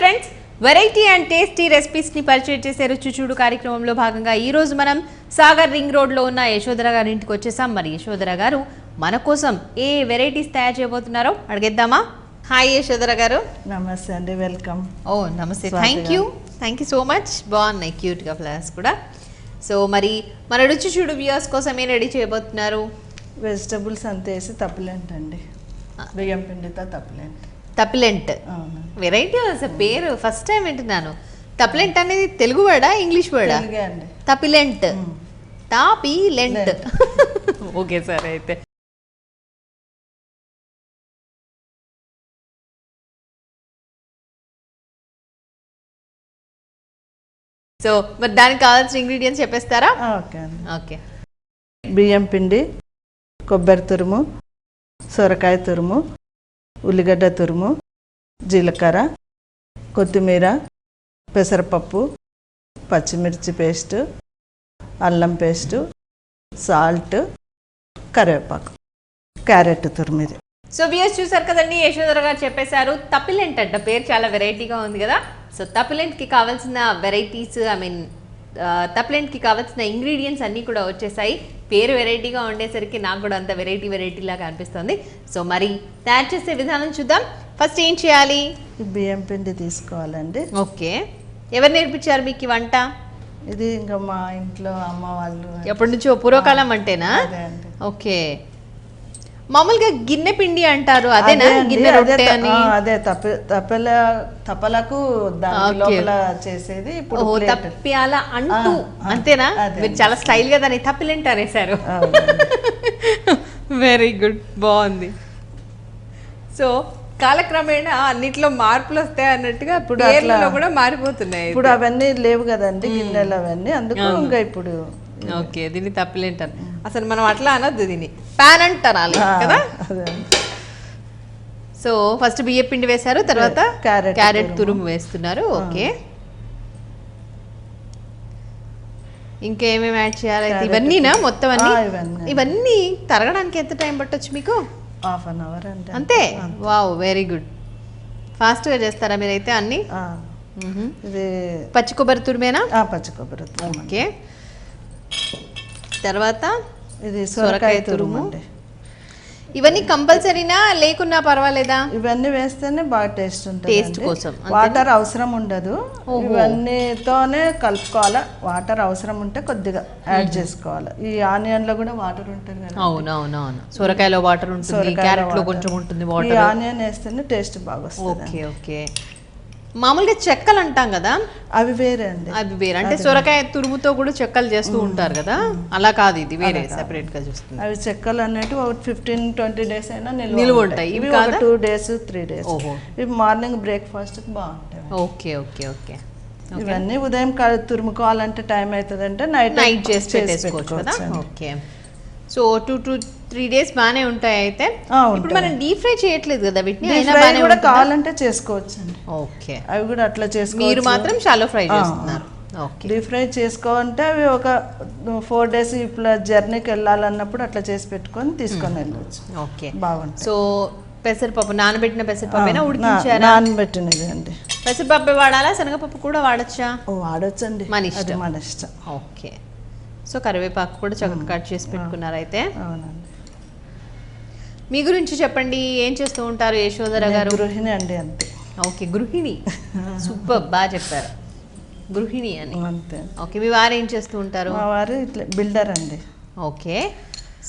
Friends, variety and tasty recipes ని పరిచయం చేసే రుచి చూడు కార్యక్రమంలో భాగంగా ఈ రోజు మనం సాగర్ రింగ్ రోడ్ లో ఉన్న యశోధర గారి ఇంటికి వచ్చేసాం. మరి యశోధర గారు మన కోసం ఏ వెరైటీస్ తయారు చేయబోతున్నారో అడిగేద్దామా? హాయ్ యశోధర గారు. నమస్తే అండి, వెల్కమ్. ఓ నమస్తే, థ్యాంక్ యూ సో మచ్. బాగున్నాయి క్యూట్గా ఫ్లవర్స్ కూడా. సో మరి మన రుచి చూడు వ్యూయర్స్ కోసం ఏం రెడీ చేయబోతున్నారు? వెజిటబుల్స్ అంతా వేసి తప్పలేంట అండి, బియ్యం పిండితో తప్పలేంట. తప్పిలెంట్ వెరైటీ పేరు ఫస్ట్ టైం వింటున్నాను. తప్పిలెంట్ అనేది తెలుగు వర్డా ఇంగ్లీష్ వర్డా? అండి. తప్పిలెంట్, తాపిలెంట్. Okay sir. అయితే సో మరి దానికి కావాల్సిన ఇంగ్రీడియంట్స్ చెప్పేస్తారా? ఓకే అండి. ఓకే. బియ్యం పిండి, కొబ్బరి తురుము, సొరకాయ తురుము, ఉల్లిగడ్డ తురుము, జీలకర్ర, కొత్తిమీర, పెసరపప్పు, పచ్చిమిర్చి పేస్టు, అల్లం పేస్టు, సాల్ట్, కరివేపాకు, క్యారెట్ తురుము. సో వ్యూయర్స్ చూసారు కదండి, యశోధర గారు చెప్పేశారు తప్పిలెంట్ అంట. పేరు చాలా వెరైటీగా ఉంది కదా. సో తప్పిలెంట్కి కావాల్సిన వెరైటీస్, తప్పిలెంట్కి కావాల్సిన ఇంగ్రీడియంట్స్ అన్నీ కూడా వచ్చేసాయి. పేరు వెరైటీగా ఉండేసరికి నాకు కూడా అంత వెరైటీ లాగా అనిపిస్తుంది. సో మరి తయారు చేసే విధానం చూద్దాం. ఫస్ట్ ఏం చేయాలి? బియ్యం పిండి తీసుకోవాలండి. ఓకే. ఎవరు నేర్పించారు మీకు ఈ వంట? ఇది ఇంకా మా ఇంట్లో అమ్మ వాళ్ళు ఎప్పటి నుంచో పూర్వకాలం అంటేనా? ఓకే. మామూలుగా గిన్నె పిండి అంటారు, అదేనా? గిన్నె రొట్టె అని. అదే తపలకు లోపల చేసేది. ఇప్పుడు తప్పియాల అంటూ అంతేనా? మీరు చాలా స్టైల్ గా దాన్ని తప్పిలెంట్ అనేసారు. వెరీ గుడ్, బాగుంది. సో కాలక్రమేణా అన్నిట్లో మార్పులు వస్తాయి అన్నట్టుగా ఇప్పుడు కూడా మారిపోతున్నాయి. ఇప్పుడు అవన్నీ లేవు కదండి గిన్నెలు అవన్నీ, అందుకు ఇంకా ఇప్పుడు. ఓకే, దీన్ని తప్పిలెంట్ అని అసలు మనం అట్లా అనొద్దు, దీన్ని పాన్ అంటారు కదా. సో ఫస్ట్ బియ్య పిండి వేశారు, తర్వాత క్యారెట్ తురుము వేస్తున్నారు. ఓకే. ఇంకేమేమి యాడ్ చేయాలి? ఇవన్నీనా మొత్తం అన్ని? ఇవన్నీ తరగడానికి ఎంత టైం పట్టొచ్చు మీకు? హాఫ్ అన్ అవర్ అంతే. Wow, very good. ఫాస్ట్ గా చేస్తారా మీరైతే అన్ని? ఇది పచ్చి కొబ్బరి తురుమేనా? పచ్చి కొబ్బరి తురుము. ఓకే. తర్వాత ఇది సొరకాయ తురుము. ఇవన్నీ కంపల్సరీనా లేకున్నా పర్వాలేదా? ఇవన్నీ వేస్తేనే బాగా టేస్ట్ ఉంటుంది. టేస్ట్ కోసం వాటర్ అవసరం ఉండదు, ఇవన్నీతోనే కలుపుకోవాలి. వాటర్ అవసరం ఉంటే కొద్దిగా యాడ్ చేసుకోవాలి. ఈ ఆనియన్ లో కూడా వాటర్ ఉంటుంది కదా. అవునవునవును, సొరకాయలో వాటర్ ఉంటుంది, క్యారెట్ లో కొంచెం ఉంటుంది వాటర్. ఈ ఆనియన్ వేస్తేనే టేస్ట్ బాగా వస్తుంది. Okay okay. మామూలుగా చెక్కలు అంటాం కదా, అవి వేరే అండి. అవి వేరే అంటే సొరకాయ తురుముతో కూడా చెక్కలు చేస్తూ ఉంటారు కదా, అలా కాదు, ఇది వేరే సెపరేట్ గా చూస్తుంది. అవి చెక్కలు అన్నట్టు 15-20 days అయినా నిల్వ ఉంటాయి. ఇవి 2 days 3 days. ఇవి మార్నింగ్ బ్రేక్ఫాస్ట్ బాగుంటాయి. Okay okay okay. ఇవన్నీ ఉదయం తురుముకోవాలంటే టైం అవుతుంది అంటే నైట్ చేసి పెట్టేసుకోవచ్చు కదా. ఓకే. సో 2 to 3 days బానే ఉంటాయి. అయితే ఇప్పుడు మనం డీప్ ఫ్రై చేయట్లేదు కదా వీటిని, అయినా బానే కూడా కావాలంటే చేసుకోవచ్చు అండి. ఓకే. అవి కూడా అట్లా చేసుకోవచ్చు. మీరు మాత్రం షాలో ఫ్రై చేస్తున్నారు. ఓకే. డీప్ ఫ్రై చేసుకోవాలంటే అవి ఒక 4 days ఇప్పుడు జర్నీకి వెళ్ళాలన్నప్పుడు అట్లా చేసి పెట్టుకొని తీసుకొని వెళ్ళవచ్చు. ఓకే, బాగుంటుంది. సో పెసరపప్పు, నానబెట్టిన పెసరపప్పు ఉడికించారా? నానబెట్టినది అండి. పెసరపప్పు వాడాలా, శనగపప్పు కూడా వాడచ్చా? వాడొచ్చండి, మన ఇష్టం. ఓకే. సో కరివేపాకు కూడా చక్కగా కట్ చేసి పెట్టుకున్నారు. అయితే అవునండి. మీ గురించి చెప్పండి, ఏం చేస్తూ ఉంటారు యశోధర గారు? గృహిణి అండి, అంతే. ఓకే, గృహిణి. సూపర్, బాగా చెప్పారు, గృహిణి అని. అంతే. ఓకే. మీ వారు ఏం చేస్తూ ఉంటారు? మా వారు ఇట్లా బిల్డర్ అండి. ఓకే.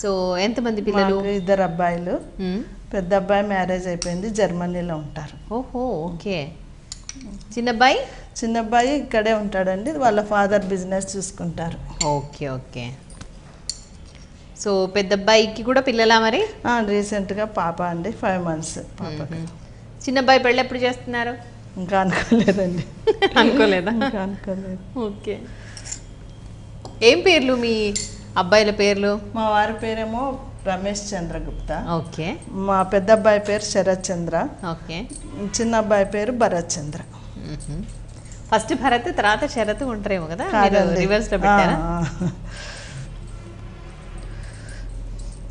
సో ఎంతమంది పిల్లలు? 2 అబ్బాయిలు. పెద్ద అబ్బాయి మ్యారేజ్ అయిపోయింది, జర్మనీలో ఉంటారు. ఓహో, ఓకే. చిన్నబ్బాయి? చిన్నబ్బాయి ఇక్కడే ఉంటాడండి, వాళ్ళ ఫాదర్ బిజినెస్ చూసుకుంటారు. Okay okay. సో పెద్ద అబ్బాయికి కూడా పిల్లలా మరి? రీసెంట్గా పాప అండి, 5 months పాపకి. చిన్నబ్బాయి పెళ్ళి ఎప్పుడు చేస్తున్నారు? ఇంకా అనుకోలేదండి. అనుకోలేదా? ఇంకా అనుకోలేదు. ఓకే. ఏం పేర్లు మీ అబ్బాయిల పేర్లు? మా వారి పేరేమో రమేష్ చంద్రగుప్త. ఓకే. మా పెద్ద అబ్బాయి పేరు శరత్ చంద్ర. ఓకే. చిన్న అబ్బాయి పేరు భరత్ చంద్ర. ఫస్ట్ భరత్, తర్వాత శరత్ ఉంటారేమో కదా, రివర్స్ లో పెట్టారా?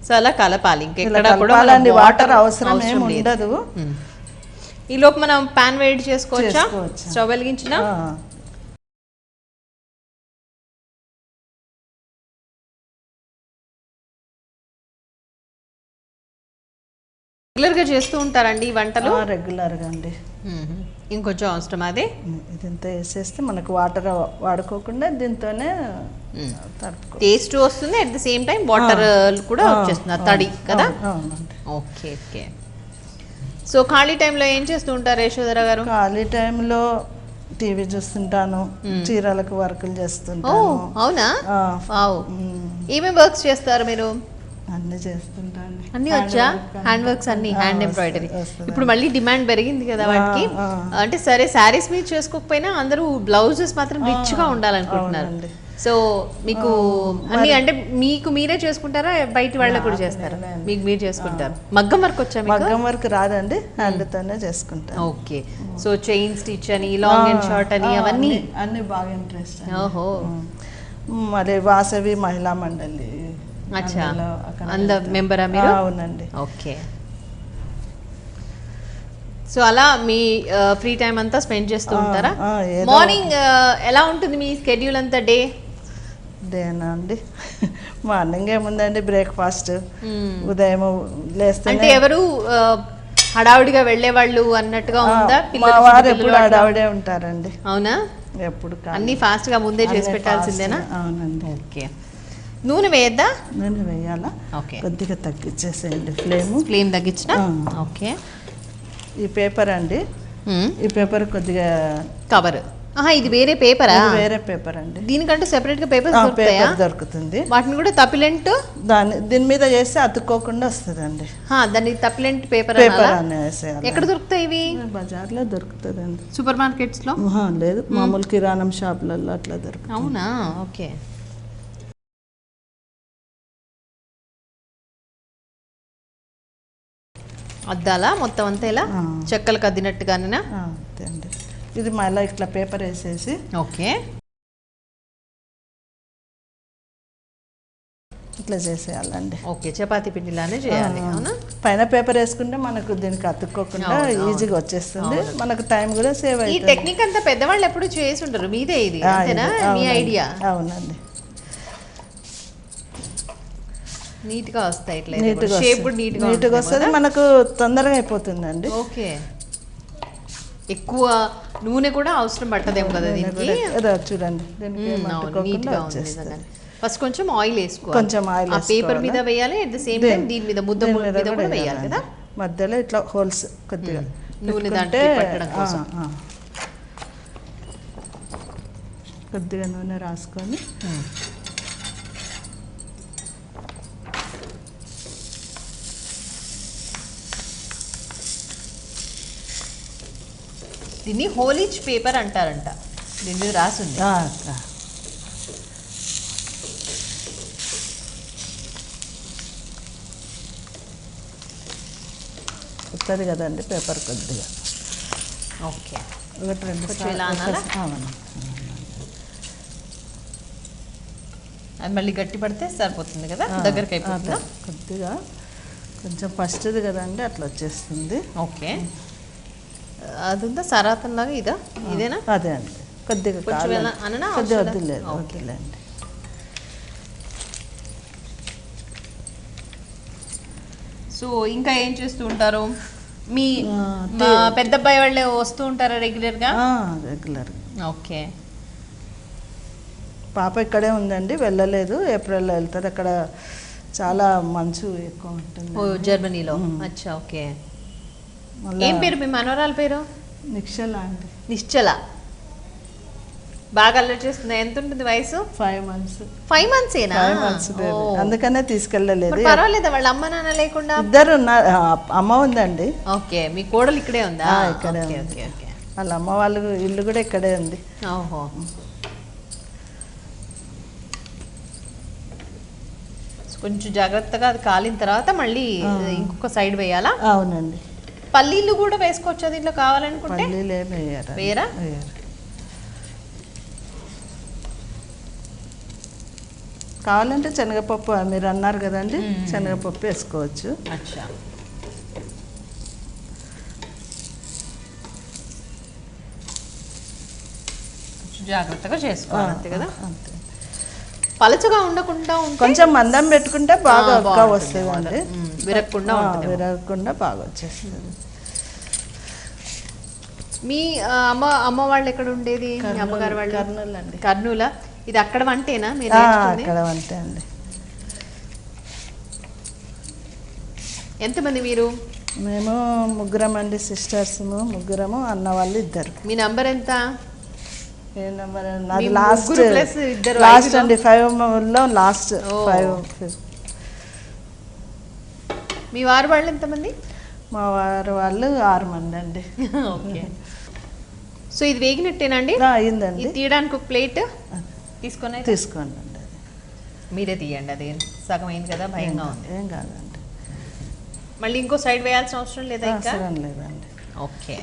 సో అలా కలపాలి, ఇంకెక్కడ కూడా వాటర్ అవసరం ఏమి ఉండదు. ఈ లోపు మనం పాన్ వేడి చేసుకోవచ్చా? చేసుకోవచ్చు. స్టవ్ వెలిగించిన రెగ్యులర్ గా చేస్తూ ఉంటారండి ఈ వంటలు? రెగ్యులర్గా అండి. ఇంకొంచెం అవసరం అదే ఇదంతా వేసేస్తే మనకు వాటర్ వాడుకోకుండా దీంతోనే తడుపుకో. టేస్ట్ వస్తుంది, at the same time water కూడా వచ్చేస్తుంది తడి కదా. అవునండి. Okay okay. సో ఖాళీ టైంలో ఏం చేస్తూ ఉంటారు యశోధర గారు? ఖాళీ టైంలో టీవీ చూస్తుంటాను, చీరలకు వర్కులు ఓ చేస్తుంటాను. అవునా? వావ్. ఏమేమి వర్క్స్ చేస్తారు మీరు? అన్ని చేస్తుంటాను. అన్ని వచ్చా? హ్యాండ్ వర్క్స్ అన్ని, హ్యాండ్ ఎంబ్రాయిడరీ. ఇప్పుడు మళ్ళీ డిమాండ్ పెరిగింది కదా వాటికి. అంటే సరే శారీస్ మీద చేసుకోకపోయినా అందరూ బ్లౌజెస్ మాత్రం రిచ్ గా ఉండాలనుకుంటున్నారు. సో మీకు అన్ని అంటే మీకు మీరే చేసుకుంటారా, బయట వాళ్ళకి కూడా చేస్తారా? మీకు మీరు చేసుకుంటారు. మగ్గం వర్క్ వచ్చా మీకు? మగ్గం వర్క్ రాదండి, హ్యాండ్ తోనే చేసుకుంటాను. ఓకే. సో చైన్ స్టిచ్ అని, లాంగ్ అండ్ షార్ట్ అని అవన్నీ అన్ని బాగా ఇంట్రెస్ట్. ఓహో. మరి వాసవి మహిళా మండలి. అచ్చా, అంద మెంబరా మీరు? అవునండి. ఓకే. సో అలా మీ ఫ్రీ టైం అంతా స్పెండ్ చేస్తూ ఉంటారా? మార్నింగ్ ఎలా ఉంటుంది మీ స్కెడ్యూల్ అంతా? డేనా అండి, మార్నింగ్ ఏముందండి, బ్రేక్ఫాస్ట్ ఉదయం లేస్తే. అంటే ఎవరు హడావుడిగా వెళ్ళే వాళ్ళు అన్నట్టుగా ఉందా? మా వారు ఎప్పుడు హడావుడే ఉంటారండి. అవునా? ఎప్పుడు అన్ని ఫాస్ట్ గా ముందే చేసి పెట్టాల్సిందేనా? అవునండి. ఓకే. నూనె వేయద్దా? నూనె వేయాలా? ఓకే. కొద్దిగా తగ్గించేసేయండి ఫ్లేమ్ తగ్గించిన. ఓకే. ఈ పేపర్ అండి, ఈ పేపర్ కొద్దిగా కవర్. ఇది వేరే పేపరా? వేరే పేపర్ అండి. దీనికంటే సెపరేట్ గా పేపర్ దొరుకుతుంది. వాటిని కూడా తప్పిలెంట్ దీని మీద చేస్తే అతుక్కోకుండా వస్తుందండి. దాన్ని తప్పిలెంట్ పేపర్ అని వేసేయాలి. ఎక్కడ దొరుకుతాయి ఇవి? బజార్లో దొరుకుతుందండి. సూపర్ మార్కెట్స్ లో లేదు, మామూలు కిరాణం షాపులలో అట్లా దొరుకుతుంది. అవునా? ఓకే. అద్దాలా మొత్తం అంతా ఇలా చెక్కలకు అద్దినట్టుగానేనా? అంతే అండి. ఇది మళ్ళీ ఇట్లా పేపర్ వేసేసి. ఓకే. ఇట్లా చేసేయాలండి. ఓకే, చపాతీ పిండిలానే చేయాలి. అవునా? పైన పేపర్ వేసుకుంటే మనకు దీనికి అతుక్కోకుండా ఈజీగా వచ్చేస్తుంది, మనకు టైం కూడా సేవ్ అవుతుంది. ఈ టెక్నిక్ అంతా పెద్దవాళ్ళు ఎప్పుడు చేసి ఉంటారు, మీదే ఇది అంతేనా? మీ ఐడియా? అవునండి. నీట్గా వస్తాయి, ఇట్లా షేప్ కూడా నీట్గా వస్తుంది, మనకు తొందరగా అయిపోతుందండి. ఓకే. ఎక్కువ నూనె కూడా అవసరం పట్టదేమో కదా దీనికి? చూడండి, నీట్గా ఉంది. ఫస్ట్ కొంచెం ఆయిల్ వేసుకోవాలి. కొంచెం ఆయిల్ పేపర్ మీద వేయాలి, అట్ ద సేమ్ టైం దీని మీద ముద్ద మీద కూడా వేయాలి కదా. మధ్యలో ఇట్లా హోల్స్ కొద్దిగా నూనె దాంట్లో పట్టడం కోసం కొద్దిగా నూనె రాసుకొని దీన్ని హోలీచ్ పేపర్ అంటారంట, దీని మీద రాసింది. వస్తుంది కదండి పేపర్ కొద్దిగా. ఓకే. ఒకటి రెండు అది మళ్ళీ గట్టి పడితే సరిపోతుంది కదా, దగ్గరికి అయిపోతుందా? కొద్దిగా కొంచెం ఫస్ట్ది కదండి, అట్లా వచ్చేస్తుంది. ఓకే. అది ఉందా సరాతం లాగా? ఇదా? ఇదేనా? అదే అండి. కొద్దిగా కొద్దిగా వద్దులేండి. సో ఇంకా ఏం చేస్తూ ఉంటారు? మీ పెద్ద అబ్బాయి వాళ్ళే వస్తూ ఉంటారా రెగ్యులర్గా? రెగ్యులర్గా. ఓకే. పాప ఇక్కడే ఉందండి, వెళ్ళలేదు, ఏప్రిల్లో వెళ్తుంది. అక్కడ చాలా మంచు ఎక్కువ ఉంటుంది. జర్మనీలో? అచ్చా. ఓకే. ఏం పేరు మీ మనవరాల పేరు? నిశ్చల అండి. నిశ్చల. బాగా అల్లరి చేస్తుంది. ఎంత ఉంటుంది వయసు? 5 months. 5 months ఏనా? 5 months బేబీ. అందుకనే తీసుకెళ్ళలేదు. పర్వాలేదా వాళ్ళ అమ్మ నాన్న లేకుండా? ఇద్దరు ఉన్నారు. అమ్మ ఉందండి. ఓకే. మీ కోడలు ఇక్కడే ఉందా? ఇక్కడే. వాళ్ళ అమ్మ వాళ్ళ ఇల్లు కూడా ఇక్కడే ఉంది. ఓహో. కొంచెం జాగ్రత్తగా అది కాలిన తర్వాత మళ్ళీ ఇంకొక సైడ్ వేయాలా? అవునండి. పల్లీలు కూడా వేసుకోవచ్చు దీంట్లో కావాలనుకుంటే? పల్లీలు వేయరా? కావాలంటే శనగపప్పు, మీరు అన్నారు కదండి, శనగపప్పు వేసుకోవచ్చు. అచ్చా. జాగ్రత్తగా చేసుకోవాలి అంతే కదా. అంతే. పలచగా ఉండకుండా ఉంటే కొంచెం మందం పెట్టుకుంటే బాగా ఒక్క వస్తుంది అండి, విరగకుండా ఉంటుంది. విరగకుండా బాగా వచ్చేస్తుంది. మీ అమ్మ వాళ్ళు ఎక్కడ ఉండేది? మీ అమ్మగారు వాళ్ళు కర్నూలు అండి. కర్నూలా? ఇది అక్కడ వంటేనా మీరు నేర్చుకుంది? అక్కడ వంటే అండి. ఎంతమంది మీరు? మేము ముగ్గురం అండి, సిస్టర్స్ ముగ్గురము, అన్న వాళ్ళు ఇద్దరు. మీ నంబర్ ఎంత? ఏ నెంబర్? మీ నాది లాస్ట్ ముగ్గురు ప్లస్ ఇద్దరు లాస్ట్ అండి, 5లో లాస్ట్ 5. మీ వారు వాళ్ళు ఎంతమంది? మా వారు వాళ్ళు 6 మంది అండి. ఓకే. సో ఇది వేగినట్టేనండి? అయిందండి. ఇది తీయడానికి ఒక ప్లేట్ తీసుకొని తీసుకోండి అండి. అది మీరే తీయండి, అది సగం అయింది కదా, భయంగా ఉంది. ఏం కాదండి, మళ్ళీ ఇంకో సైడ్ వేయాల్సిన అవసరం లేదా? ఇంకా అవసరం లేదండి. ఓకే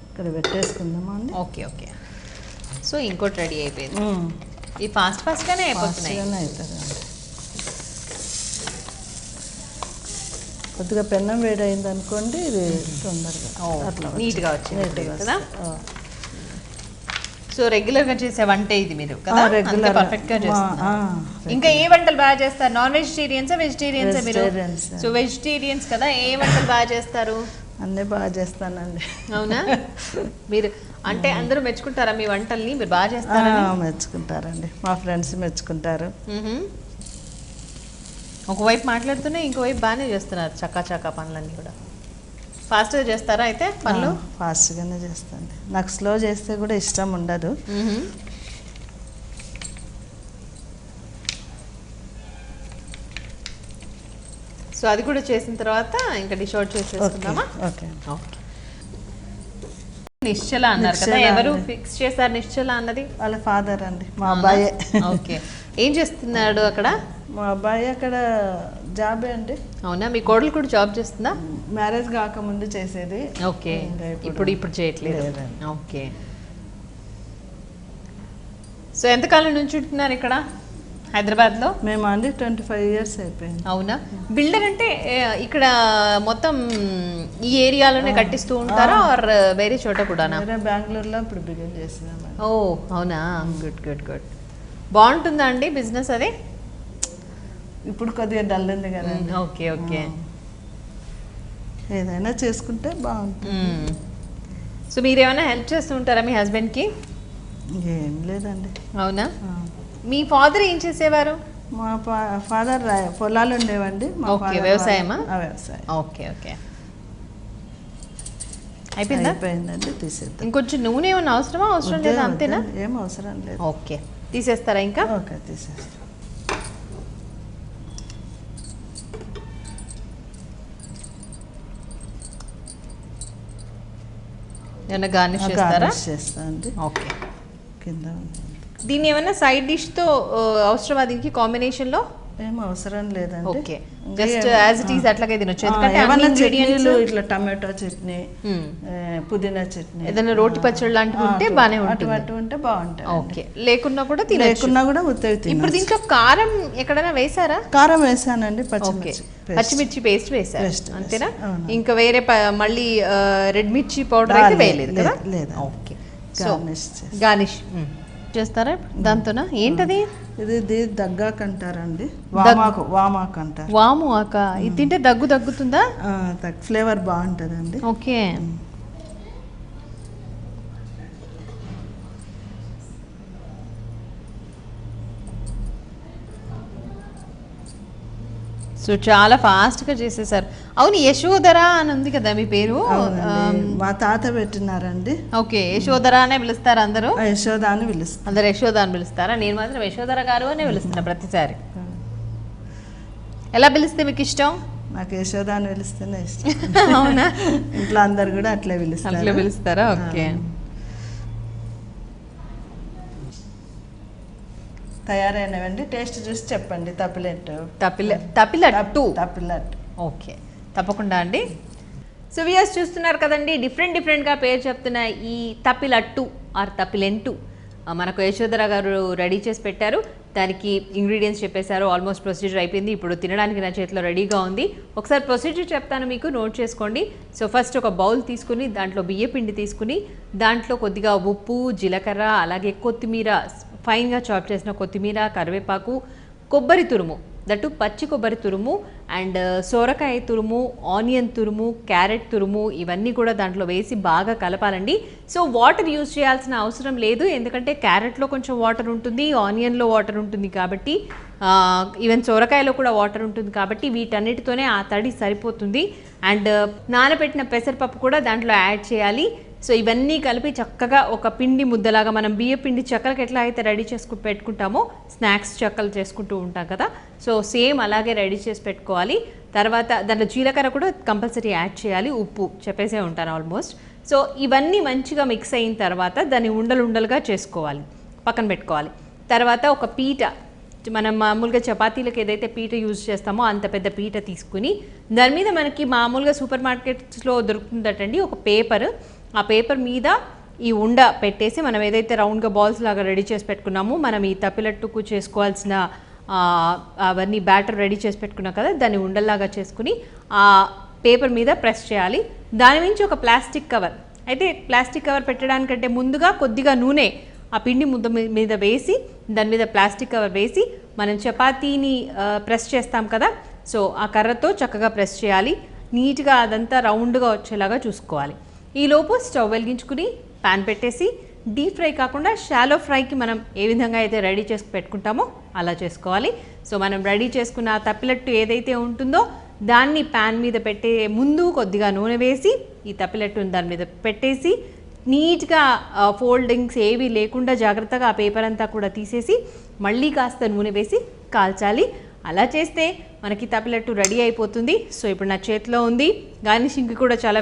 ఇక్కడ పెట్టేసుకుందామా అండి. Okay okay. సో ఇంకోటి రెడీ అయిపోయింది. ఈ ఫాస్ట్గానే అయిపోతున్నాయి. అవుతుందండి. కొద్దిగా పెన్నం వేడి అయింది అనుకోండి, ఇది తొందరగా అట్లా నీట్గా వచ్చింది కదా. సో రెగ్యులర్గా చేసే వంట ఇది మీరు కదా, రెగ్యులర్ పర్ఫెక్ట్గా చేస్తారు. ఇంకా ఏ వంటలు బాగా చేస్తారు? నాన్ వెజిటేరియన్సా వెజిటేరియన్సా మీరు? సో వెజిటేరియన్స్ కదా, ఏ వంటలు బాగా చేస్తారు? అన్నీ బాగా చేస్తానండి. అవునా? మీరు అంటే అందరూ మెచ్చుకుంటారా మీ వంటల్ని? మీరు బాగా చేస్తారా? మెచ్చుకుంటారండి, మా ఫ్రెండ్స్ మెచ్చుకుంటారు. ఒకవైపు మాట్లాడుతూనే ఇంకోవైపు బాగానే చేస్తున్నారు చక్కా పనులన్నీ కూడా. ఫాస్ట్గా చేస్తారా అయితే పనులు? ఫాస్ట్గానే చేస్తాను, నాకు స్లో చేస్తే కూడా ఇష్టం ఉండదు. సో అది కూడా చేసిన తర్వాత ఇంకా డిష్ అవుట్ చేసేసుకుందామా? ఓకే. నిశ్చల అన్నారు కదా, ఎవరు ఫిక్స్ చేశారు నిశ్చల అన్నది? వాళ్ళ ఫాదర్ అండి, మా అబ్బాయే. ఓకే. ఏం చేస్తున్నాడు అక్కడ? మా అబ్బాయి అక్కడ జాబే అండి. అవునా? మీ కోడలు కూడా జాబ్ చేస్తుందా? మ్యారేజ్ కాకముందు చేసేది. ఓకే. ఇప్పుడు చేయట్లేదు. ఓకే. సో ఎంతకాలం నుంచి ఉంటున్నారు ఇక్కడ హైదరాబాద్లో? మేము అండి 25 years అయిపోయింది. అవునా? బిల్డర్ అంటే ఇక్కడ మొత్తం ఈ ఏరియాలోనే కట్టిస్తూ ఉంటారా ఆర్ వేరే చోట కూడా? బెంగళూరులో ఇప్పుడు బిగిన్ చేసినాము. ఓ అవునా, గుడ్ గుడ్ గుడ్. బాగుంటుందా అండి బిజినెస్ అది? ఇప్పుడు కొద్దిగా డల్ ఉంది కదా. Okay okay. ఏదైనా చేసుకుంటే బాగుంటుంది. సో మీరు ఏమైనా హెల్ప్ చేస్తూ ఉంటారా మీ హస్బెండ్కి? ఏం లేదండి. అవునా? మీ ఫాదర్ ఏం చేసేవారు? మా ఫాదర్ పొలాలు ఉండేవండి. ఓకే. వ్యవసాయమా? వ్యవసాయం. Okay okay. అయిపోయిందండి, తీసేద్దాం. ఇంకొంచెం నూనె ఏమన్నా అవసరమా? అవసరం లేదా? అంతేనా? ఏం అవసరం లేదు. ఓకే. తీసేస్తారా ఇంకా? ఓకే, తీసేస్తాం. ఏమన్నా గార్నిష్ చేస్తారా? చేస్తాండి. ఓకే. కింద దీన్ని ఏమన్నా సైడ్ డిష్తో అవసరమా? దీనికి కాంబినేషన్లో ఏం అవసరం లేదండి. Okay. Just as it is అట్లాగే తినొచ్చు. ఎందుకంటే అన్ని ఇంగ్రీడియెంట్స్, ఇట్లా టమాటో చట్నీ, పుదీనా చట్నీ, ఏదైనా రోటి పచ్చడి లాంటివి ఉంటే బానే ఉంటుంది. అటు ఉంటే బాగుంటాయి. ఓకే. లేకున్నా కూడా తినొచ్చు. లేకున్నా కూడా ఉత్తవి. ఇప్పుడు దీంట్లో కారం ఎక్కడైనా వేసారా? కారం వేసానండి, పచ్చిమిర్చి పేస్ట్ వేసారు అంతేనా? ఇంకా వేరే మళ్ళీ రెడ్ మిర్చి పౌడర్ అయితే వేయలేదు కదా? లేదు. ఓకే. సో గార్నిష్ చేస్తారా దాంతోనా? ఏంటది? ఇది దగ్గాకు అంటారండి, వామాకు అంటారు. వాము ఆక. ఇది తింటే దగ్గుతుందా? ఫ్లేవర్ బాగుంటుందండి. ఓకే. సో చాలా ఫాస్ట్గా చేసేసారు. అవును, యశోధర అని ఉంది కదా మీ పేరు? మా తాత పెట్టినారండి. ఓకే. యశోధర అనే పిలుస్తారు అందరూ? యశోద అని పిలుస్తారు. అందరు యశోద అని పిలుస్తారా? నేను మాత్రం యశోధర గారు అనే పిలుస్తున్నా ప్రతిసారి. ఎలా పిలిస్తే మీకు ఇష్టం? నాకు యశోద అని పిలిస్తేనే ఇష్టం. అవునా? ఇంట్లో అందరు కూడా అట్లే పిలుస్తారా? ఓకే. తయారైనవండి, టేస్ట్ చూసి చెప్పండి. తపిలట్టు. ఓకే, తప్పకుండా అండి. సో వ్యూయర్స్ చూస్తున్నారు కదండి, డిఫరెంట్గా పేరు చెప్తున్న ఈ తపిలట్టు ఆర్ తపిలెంటు మనకు యశోధర గారు రెడీ చేసి పెట్టారు. దానికి ఇంగ్రీడియంట్స్ చెప్పేశారు, ఆల్మోస్ట్ ప్రొసీజర్ అయిపోయింది. ఇప్పుడు తినడానికి నా చేతిలో రెడీగా ఉంది. ఒకసారి ప్రొసీజర్ చెప్తాను, మీకు నోట్ చేసుకోండి. సో ఫస్ట్ ఒక బౌల్ తీసుకుని దాంట్లో బియ్య పిండి తీసుకుని దాంట్లో కొద్దిగా ఉప్పు, జీలకర్ర, అలాగే కొత్తిమీర, ఫైన్గా చాప్ చేసిన కొత్తిమీర, కరివేపాకు, కొబ్బరి తురుము, దట్టు పచ్చి కొబ్బరి తురుము, అండ్ సోరకాయ తురుము, ఆనియన్ తురుము, క్యారెట్ తురుము, ఇవన్నీ కూడా దాంట్లో వేసి బాగా కలపాలండి. సో వాటర్ యూజ్ చేయాల్సిన అవసరం లేదు, ఎందుకంటే క్యారెట్లో కొంచెం వాటర్ ఉంటుంది, ఆనియన్లో వాటర్ ఉంటుంది కాబట్టి, ఈవెన్ సోరకాయలో కూడా వాటర్ ఉంటుంది కాబట్టి వీటన్నిటితోనే ఆ తడి సరిపోతుంది. అండ్ నానబెట్టిన పెసరపప్పు కూడా దాంట్లో యాడ్ చేయాలి. సో ఇవన్నీ కలిపి చక్కగా ఒక పిండి ముద్దలాగా, మనం బియ్య పిండి చెక్కలకు ఎట్లా అయితే రెడీ చేసుకుని పెట్టుకుంటామో, స్నాక్స్ చెక్కలు చేసుకుంటూ ఉంటాం కదా, సో సేమ్ అలాగే రెడీ చేసి పెట్టుకోవాలి. తర్వాత దాంట్లో జీలకర్ర కూడా కంపల్సరీ యాడ్ చేయాలి, ఉప్పు చెప్పేసే ఉంటాను ఆల్మోస్ట్. సో ఇవన్నీ మంచిగా మిక్స్ అయిన తర్వాత దాన్ని ఉండలుగా చేసుకోవాలి, పక్కన పెట్టుకోవాలి. తర్వాత ఒక పీట, మనం మామూలుగా చపాతీలకు ఏదైతే పీట యూజ్ చేస్తామో అంత పెద్ద పీట తీసుకుని దాని మీద మనకి మామూలుగా సూపర్ మార్కెట్స్లో దొరుకుతుందటండి ఒక పేపర్, ఆ పేపర్ మీద ఈ ఉండ పెట్టేసి మనం ఏదైతే రౌండ్గా బాల్స్ లాగా రెడీ చేసి పెట్టుకున్నామో, మనం ఈ తప్పిలట్టుకు చేసుకోవాల్సిన అవన్నీ బ్యాటర్ రెడీ చేసి పెట్టుకున్నాం కదా, దాన్ని ఉండల్లాగా చేసుకుని ఆ పేపర్ మీద ప్రెస్ చేయాలి. దాని నుంచి ఒక ప్లాస్టిక్ కవర్, అయితే ప్లాస్టిక్ కవర్ పెట్టడానికంటే ముందుగా కొద్దిగా నూనె ఆ పిండి ముద్ద మీద వేసి దాని మీద ప్లాస్టిక్ కవర్ వేసి మనం చపాతీని ప్రెస్ చేస్తాం కదా, సో ఆ కర్రతో చక్కగా ప్రెస్ చేయాలి. నీట్గా అదంతా రౌండ్గా వచ్చేలాగా చూసుకోవాలి. ఈలోపు స్టవ్ వెలిగించుకుని ప్యాన్ పెట్టేసి డీప్ ఫ్రై కాకుండా షాలో ఫ్రైకి మనం ఏ విధంగా అయితే రెడీ చేసి పెట్టుకుంటామో అలా చేసుకోవాలి. సో మనం రెడీ చేసుకున్న తప్పిలట్టు ఏదైతే ఉంటుందో దాన్ని ప్యాన్ మీద పెట్టే ముందు కొద్దిగా నూనె వేసి ఈ తప్పిలట్టుని దాని మీద పెట్టేసి నీట్గా ఫోల్డింగ్స్ ఏవి లేకుండా జాగ్రత్తగా ఆ పేపర్ అంతా కూడా తీసేసి మళ్ళీ కాస్త నూనె వేసి కాల్చాలి. అలా చేస్తే మనకి తప్పిలట్టు రెడీ అయిపోతుంది. సో ఇప్పుడు నా చేతిలో ఉంది. గార్నిషింగ్కి కూడా చాలా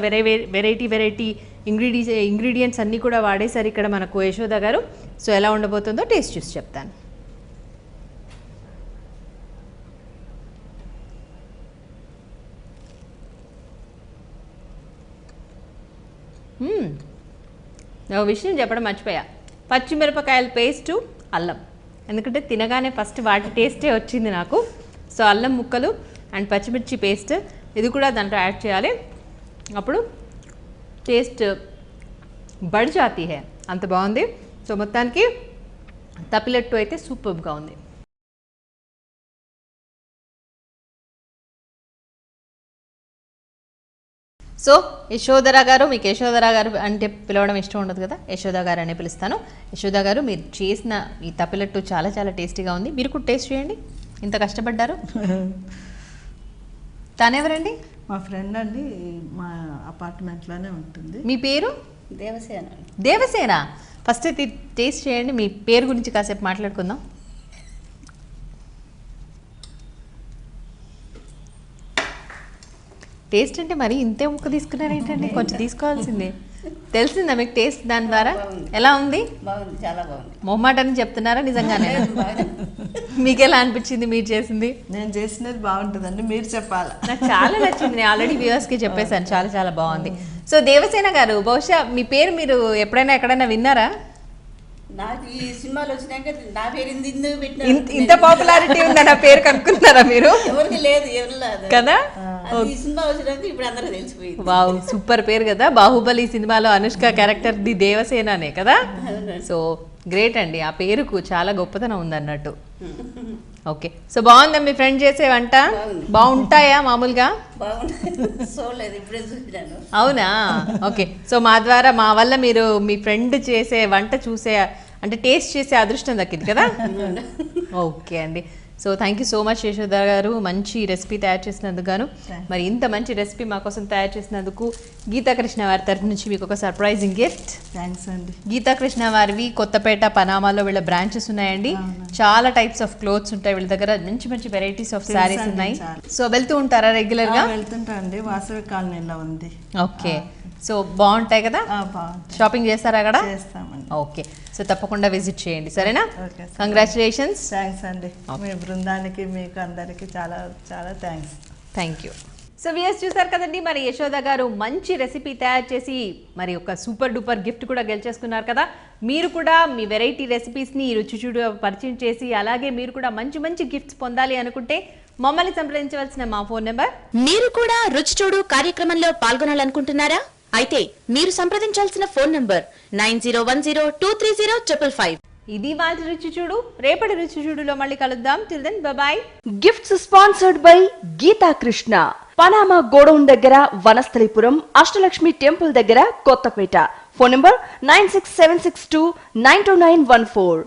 వెరైటీ ఇంగ్రీడియంట్స్ అన్నీ కూడా వాడేసారు ఇక్కడ మనకు యశోద గారు. సో ఎలా ఉండబోతుందో టేస్ట్ చూసి చెప్తాను. ఒక విషయం చెప్పడం మర్చిపోయా, పచ్చిమిరపకాయల పేస్టు, అల్లం, ఎందుకంటే తినగానే ఫస్ట్ వాటి టేస్టే వచ్చింది నాకు. సో అల్లం ముక్కలు అండ్ పచ్చిమిర్చి పేస్ట్ ఇది కూడా దాంట్లో యాడ్ చేయాలి, అప్పుడు టేస్ట్ బడి జాతీ హే, అంత బాగుంది. సో మొత్తానికి తప్పిలట్టు అయితే సూపర్గా ఉంది. సో యశోధర గారు, మీకు యశోధర గారు అంటే పిలవడం ఇష్టం ఉండదు కదా, యశోద గారు అనే పిలుస్తాను. యశోద గారు, మీరు చేసిన ఈ తప్పిలట్టు చాలా చాలా టేస్టీగా ఉంది. మీరు కూడా టేస్ట్ చేయండి, ఇంత కష్టపడ్డారు. తనెవరండి? మా ఫ్రెండ్ అండి, మా అపార్ట్మెంట్లోనే ఉంటుంది. మీ పేరు? దేవసేన. దేవసేన. ఫస్ట్ అయితే టేస్ట్ చేయండి, మీ పేరు గురించి కాసేపు మాట్లాడుకుందాం. టేస్ట్ అంటే మరి ఇంతే ముక్క తీసుకున్నారు ఏంటండి, కొంచెం తీసుకోవాల్సిందే. తెలిసిందా మీకు టేస్ట్ దాని ద్వారా? ఎలా ఉంది? బాగుంది, చాలా బాగుంది. మొహమాటని చెప్తున్నారా నిజంగానే? మీకు ఎలా అనిపించింది మీరు చేసింది? నేను చేసినది బాగుంటుందండి, మీరు చెప్పాలి. నాకు చాలా నచ్చింది, నేను ఆల్రెడీ వ్యూవర్స్కి చెప్పేశాను, చాలా చాలా బాగుంది. సో దేవసేన గారు, బహుశా మీ పేరు మీరు ఎప్పుడైనా ఎక్కడైనా విన్నారా? నాకు ఈ సినిమాలు వచ్చినాక నా పేరు ఎందుకు పెట్టినా ఇంత పాపులారిటీ ఉందని ఆ పేరు కనుక్కున్నారా మీరు? ఎవరికి లేదు, ఎవరు లేదు కదా. ఈ సినిమా వచ్చినాక ఇప్పుడు అందరూ తెలిసిపోయింది. వావ్, సూపర్ పేరు కదా. బాహుబలి సినిమాలో అనుష్క క్యారెక్టర్ ది దేవసేననే కదా. సో గ్రేట్ అండి, ఆ పేరుకు చాలా గొప్పతనం ఉంది అన్నట్టు. ఓకే, సో బాగుందా మీ ఫ్రెండ్ చేసే వంట? బాగుంటాయా మామూలుగా? బాగుంటుంది, చూడలేదు, ఇప్పుడే చూసినాను. అవునా? ఓకే, సో మా ద్వారా మా వల్ల మీరు మీ ఫ్రెండ్ చేసే వంట చూసే అంటే టేస్ట్ చేసే అదృష్టం దక్కింది కదా. ఓకే అండి, so thank you so much Yashoda గారు, మంచి రెసిపీ తయారు చేసినందుకు గాను. మరి ఇంత మంచి రెసిపీ మా కోసం తయారు చేసినందుకు గీతాకృష్ణ వారి తరఫు నుంచి మీకు ఒక సర్ప్రైజింగ్ గిఫ్ట్. థ్యాంక్స్ అండి. గీతాకృష్ణ వారివి కొత్తపేట, పనామాలో వీళ్ళ బ్రాంచెస్ ఉన్నాయండి. చాలా టైప్స్ ఆఫ్ క్లోత్స్ ఉంటాయి వీళ్ళ దగ్గర, మంచి మంచి వెరైటీస్ ఆఫ్ శారీస్ ఉన్నాయి. సో వెళ్తూ ఉంటారా రెగ్యులర్ గా? వెళ్తుంటా అండి, వాసవి కాలనీలో ఉంది. ఓకే, సో బాగుంటాయి కదా, బాగుంటుంది. షాపింగ్ చేస్తారా అక్కడ? చేస్తామండి. ఓకే, సో తప్పకుండా విజిట్ చేయండి, సరేనా? Okay, congratulations. థ్యాంక్స్ అండి. మీ బృందానికి మీకు అందరికీ చాలా చాలా thanks. Thank you. So viewers చూసారు కదండి, మరి యశోద గారు మంచి రెసిపీ తయారు చేసి మరి ఒక సూపర్ డూపర్ గిఫ్ట్ కూడా గెలిచేసుకున్నారు కదా. మీరు కూడా మీ వెరైటీ రెసిపీస్ని ఈ రుచి చూడు పరిచయం చేసి అలాగే మీరు కూడా మంచి మంచి గిఫ్ట్స్ పొందాలి అనుకుంటే మమ్మల్ని సంప్రదించవలసిన మా ఫోన్ నెంబర్. మీరు కూడా రుచి చూడు కార్యక్రమంలో పాల్గొనాలనుకుంటున్నారా? అయితే మీరు సంప్రదించాల్సిన ఫోన్ నంబర్ 9010230555. ఇది వాటి రుచి చూడు. రేపటి రుచి చూడులో మళ్ళీ కలుద్దాం. Till then bye. Gifts sponsored by Geetha Krishna, Panama godown దగ్గర, వనస్థలిపురం, అష్టలక్ష్మి టెంపుల్ దగ్గర, కొత్తపేట. Phone number 9676292914.